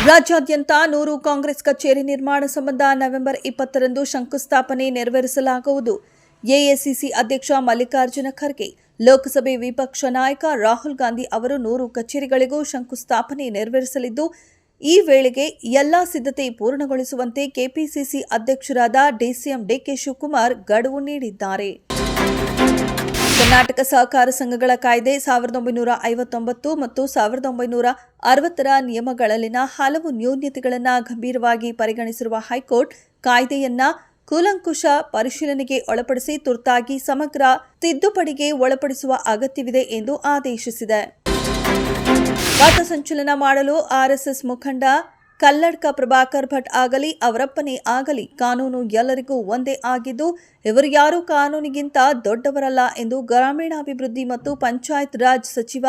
ರಾಜ್ಯಾದ್ಯಂತ 100 ಕಾಂಗ್ರೆಸ್ ಕಚೇರಿ ನಿರ್ಮಾಣ ಸಂಬಂಧ ನವೆಂಬರ್ 20ರಂದು ಶಂಕುಸ್ಥಾಪನೆ ನೆರವೇರಿಸಲಾಗುವುದು. ಎಐಸಿಸಿ ಅಧ್ಯಕ್ಷ ಮಲ್ಲಿಕಾರ್ಜುನ ಖರ್ಗೆ, ಲೋಕಸಭೆ ವಿಪಕ್ಷ ನಾಯಕ ರಾಹುಲ್ ಗಾಂಧಿ ಅವರು 100 ಕಚೇರಿಗಳಿಗೂ ಶಂಕುಸ್ಥಾಪನೆ ನೆರವೇರಿಸಲಿದ್ದು, ಈ ವೇಳೆಗೆ ಎಲ್ಲಾ ಸಿದ್ಧತೆ ಪೂರ್ಣಗೊಳಿಸುವಂತೆ ಕೆಪಿಸಿಸಿ ಅಧ್ಯಕ್ಷರಾದ ಡಿಸಿಎಂ ಡಿಕೆ ಶಿವಕುಮಾರ್ ಗಡುವು ನೀಡಿದ್ದಾರೆ. ಕರ್ನಾಟಕ ಸಹಕಾರ ಸಂಘಗಳ ಕಾಯ್ದೆ 1959 ಮತ್ತು 1960ರ ನಿಯಮಗಳಲ್ಲಿನ ಹಲವು ನ್ಯೂನತೆಗಳನ್ನು ಗಂಭೀರವಾಗಿ ಪರಿಗಣಿಸಿರುವ ಹೈಕೋರ್ಟ್ ಕಾಯ್ದೆಯನ್ನ ಕೂಲಂಕುಷ ಪರಿಶೀಲನೆಗೆ ಒಳಪಡಿಸಿ ತುರ್ತಾಗಿ ಸಮಗ್ರ ತಿದ್ದುಪಡಿಗೆ ಒಳಪಡಿಸುವ ಅಗತ್ಯವಿದೆ ಎಂದು ಆದೇಶಿಸಿದೆ. ಪಥಸಂಚಲನ ಮಾಡಲು ಆರ್ಎಸ್ಎಸ್ ಮುಖಂಡ ಕಲ್ಲಡ್ಕ ಪ್ರಭಾಕರ್ ಭಟ್ ಆಗಲಿ ಅವರಪ್ಪನೇ ಆಗಲಿ ಕಾನೂನು ಎಲ್ಲರಿಗೂ ಒಂದೇ ಆಗಿದ್ದು ಇವರು ಯಾರೂ ಕಾನೂನಿಗಿಂತ ದೊಡ್ಡವರಲ್ಲ ಎಂದು ಗ್ರಾಮೀಣಾಭಿವೃದ್ಧಿ ಮತ್ತು ಪಂಚಾಯತ್ ರಾಜ್ ಸಚಿವ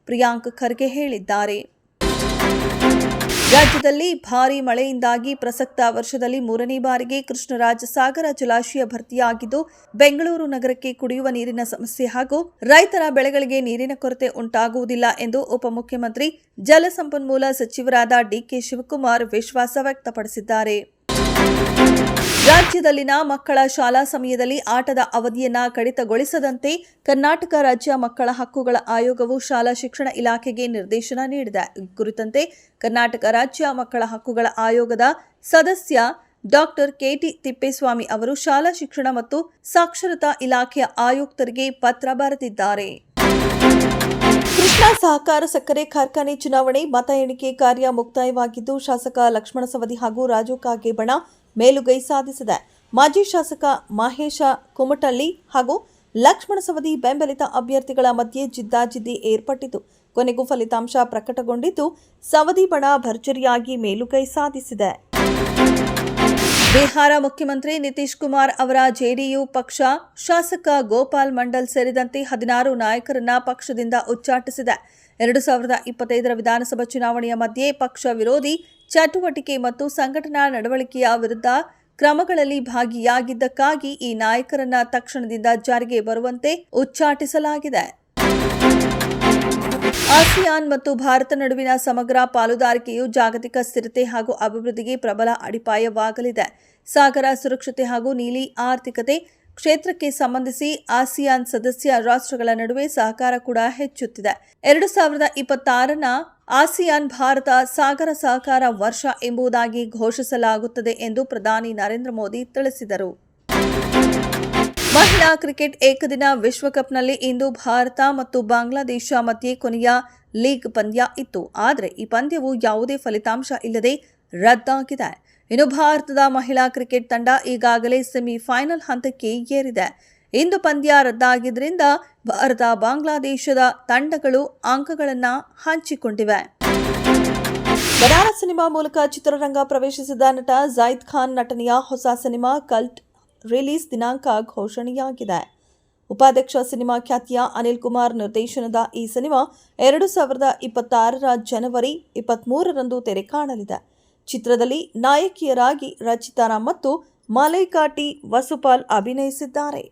ಪ್ರಿಯಾಂಕ್ ಖರ್ಗೆ ಹೇಳಿದ್ದಾರೆ. ರಾಜ್ಯದಲ್ಲಿ ಭಾರೀ ಮಳೆಯಿಂದಾಗಿ ಪ್ರಸಕ್ತ ವರ್ಷದಲ್ಲಿ 3ನೇ ಬಾರಿಗೆ ಕೃಷ್ಣರಾಜ ಸಾಗರ ಜಲಾಶಯ ಭರ್ತಿಯಾಗಿದ್ದು ಬೆಂಗಳೂರು ನಗರಕ್ಕೆ ಕುಡಿಯುವ ನೀರಿನ ಸಮಸ್ಯೆ ಹಾಗೂ ರೈತರ ಬೆಳೆಗಳಿಗೆ ನೀರಿನ ಕೊರತೆ ಉಂಟಾಗುವುದಿಲ್ಲ ಎಂದು ಉಪಮುಖ್ಯಮಂತ್ರಿ ಜಲಸಂಪನ್ಮೂಲ ಸಚಿವರಾದ ಡಿಕೆ ಶಿವಕುಮಾರ್ ವಿಶ್ವಾಸ ವ್ಯಕ್ತಪಡಿಸಿದ್ದಾರೆ. ರಾಜ್ಯದಲ್ಲಿನ ಮಕ್ಕಳ ಶಾಲಾ ಸಮಯದಲ್ಲಿ ಆಟದ ಅವಧಿಯನ್ನ ಕಡಿತಗೊಳಿಸದಂತೆ ಕರ್ನಾಟಕ ರಾಜ್ಯ ಮಕ್ಕಳ ಹಕ್ಕುಗಳ ಆಯೋಗವು ಶಾಲಾ ಶಿಕ್ಷಣ ಇಲಾಖೆಗೆ ನಿರ್ದೇಶನ ನೀಡಿದೆ. ಈ ಕುರಿತಂತೆ ಕರ್ನಾಟಕ ರಾಜ್ಯ ಮಕ್ಕಳ ಹಕ್ಕುಗಳ ಆಯೋಗದ ಸದಸ್ಯ ಡಾಕ್ಟರ್ ಕೆಟಿ ತಿಪ್ಪೇಸ್ವಾಮಿ ಅವರು ಶಾಲಾ ಶಿಕ್ಷಣ ಮತ್ತು ಸಾಕ್ಷರತಾ ಇಲಾಖೆಯ ಆಯುಕ್ತರಿಗೆ ಪತ್ರ ಬರೆದಿದ್ದಾರೆ. ಕೃಷ್ಣಾ ಸಹಕಾರ ಸಕ್ಕರೆ ಕಾರ್ಖಾನೆ ಚುನಾವಣೆ ಮತ ಎಣಿಕೆ ಕಾರ್ಯ ಮುಕ್ತಾಯವಾಗಿದ್ದು ಶಾಸಕ ಲಕ್ಷ್ಮಣ ಸವದಿ ಹಾಗೂ ರಾಜು ಕಾಗೇಬಣ ಮೇಲುಗೈ ಸಾಧಿಸಿದೆ. ಮಾಜಿ ಶಾಸಕ ಮಹೇಶ ಕುಮಟಳ್ಳಿ ಹಾಗೂ ಲಕ್ಷ್ಮಣ ಸವದಿ ಬೆಂಬಲಿತ ಅಭ್ಯರ್ಥಿಗಳ ಮಧ್ಯೆ ಜಿದ್ದಾಜಿದ್ದಿ ಏರ್ಪಟ್ಟಿತು. ಕೊನೆಗೂ ಫಲಿತಾಂಶ ಪ್ರಕಟಗೊಂಡಿದ್ದು ಸವದಿ ಬಣ ಭರ್ಜರಿಯಾಗಿ ಮೇಲುಗೈ ಸಾಧಿಸಿದೆ. ಬಿಹಾರ ಮುಖ್ಯಮಂತ್ರಿ ನಿತೀಶ್ ಕುಮಾರ್ ಅವರ ಜೆಡಿಯು ಪಕ್ಷ ಶಾಸಕ ಗೋಪಾಲ್ ಮಂಡಲ್ ಸೇರಿದಂತೆ 16 ನಾಯಕರನ್ನ ಪಕ್ಷದಿಂದ ಉಚ್ಚಾಟಿಸಿದೆ. 2025ರ ವಿಧಾನಸಭಾ ಚುನಾವಣೆಯ ಮಧ್ಯೆ ಪಕ್ಷ ವಿರೋಧಿ ಚಟುವಟಿಕೆ ಮತ್ತು ಸಂಘಟನಾ ನಡವಳಿಕೆಯ ವಿರುದ್ಧ ಕ್ರಮಗಳಲ್ಲಿ ಭಾಗಿಯಾಗಿದ್ದಕ್ಕಾಗಿ ಈ ನಾಯಕರನ್ನ ತಕ್ಷಣದಿಂದ ಜಾರಿಗೆ ಬರುವಂತೆ ಉಚ್ಚಾಟಿಸಲಾಗಿದೆ. ಆಸಿಯಾನ್ ಮತ್ತು ಭಾರತ ನಡುವಿನ ಸಮಗ್ರ ಪಾಲುದಾರಿಕೆಯು ಜಾಗತಿಕ ಸ್ಥಿರತೆ ಹಾಗೂ ಅಭಿವೃದ್ಧಿಗೆ ಪ್ರಬಲ ಅಡಿಪಾಯವಾಗಲಿದೆ. ಸಾಗರ ಸುರಕ್ಷತೆ ಹಾಗೂ ನೀಲಿ ಆರ್ಥಿಕತೆ ಕ್ಷೇತ್ರಕ್ಕೆ ಸಂಬಂಧಿಸಿ ಆಸಿಯಾನ್ ಸದಸ್ಯ ರಾಷ್ಟ್ರಗಳ ನಡುವೆ ಸಹಕಾರ ಕೂಡ ಹೆಚ್ಚುತ್ತಿದೆ. 2026ನ ಆಸಿಯಾನ್ ಭಾರತ ಸಾಗರ ಸಹಕಾರ ವರ್ಷ ಎಂಬುದಾಗಿ ಘೋಷಿಸಲಾಗುತ್ತದೆ ಎಂದು ಪ್ರಧಾನಿ ನರೇಂದ್ರ ಮೋದಿ ತಿಳಿಸಿದರು. ಮಹಿಳಾ ಕ್ರಿಕೆಟ್ ಏಕದಿನ ವಿಶ್ವಕಪ್ನಲ್ಲಿ ಇಂದು ಭಾರತ ಮತ್ತು ಬಾಂಗ್ಲಾದೇಶ ಮಧ್ಯೆ ಕೊನೆಯ ಲೀಗ್ ಪಂದ್ಯ ಇತ್ತು. ಆದರೆ ಈ ಪಂದ್ಯವು ಯಾವುದೇ ಫಲಿತಾಂಶ ಇಲ್ಲದೆ ರದ್ದಾಗಿದೆ. ಇನ್ನು ಭಾರತದ ಮಹಿಳಾ ಕ್ರಿಕೆಟ್ ತಂಡ ಈಗಾಗಲೇ ಸೆಮಿಫೈನಲ್ ಹಂತಕ್ಕೆ ಏರಿದೆ. ಇಂದು ಪಂದ್ಯ ರದ್ದಾಗಿದ್ದರಿಂದ ಭಾರತ ಬಾಂಗ್ಲಾದೇಶದ ತಂಡಗಳು ಅಂಕಗಳನ್ನು ಹಂಚಿಕೊಂಡಿವೆ. ಬನಾರಸ್ ಸಿನಿಮಾ ಮೂಲಕ ಚಿತ್ರರಂಗ ಪ್ರವೇಶಿಸಿದ ನಟ ಜೈದ್ ಖಾನ್ ನಟನೆಯ ಹೊಸ ಸಿನಿಮಾ ಕಲ್ಟ್ ರಿಲೀಸ್ ದಿನಾಂಕ ಘೋಷಣೆಯಾಗಿದೆ. ಉಪಾಧ್ಯಕ್ಷ ಸಿನಿಮಾ ಖ್ಯಾತಿಯ ಅನಿಲ್ ಕುಮಾರ್ ನಿರ್ದೇಶನದ ಈ ಸಿನಿಮಾ 2026ರ ಜನವರಿ 23ರಂದು ತೆರೆ ಕಾಣಲಿದೆ. ಚಿತ್ರದಲ್ಲಿ ನಾಯಕಿಯರಾಗಿ ರಚಿತಾ ರಾಮ್ ಮತ್ತು ಮಲೈಕಾ ಟಿ ವಸುಪಾಲ್ ಅಭಿನಯಿಸಿದ್ದಾರೆ.